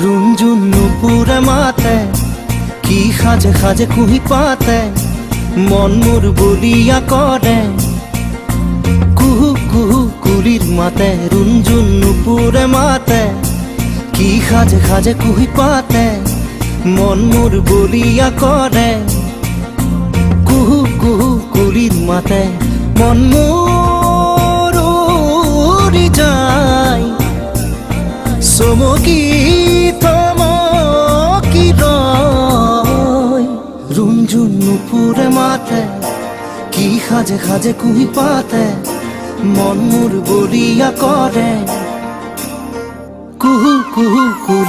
রুঞ্জুন নুপুরে মাতে কি খাজে খাজে কুহি পাতে মন মোর বলিয়া করে কুহু কুহু কুলির মাতে রুঞ্জুন নুপুরে মাতে কি খাজে খাজে কুহি পাতে মন মোর বলিয়া করে কুহু কুহু কুলির মাতে মন মোর উড়ি যায় সমকি থমকি রয় রুঞ্জুন নুপুরে মাতে কি খাজে খাজে কুহি পাতে মন মোর বলিয়া করে কুহু কুহু কুলি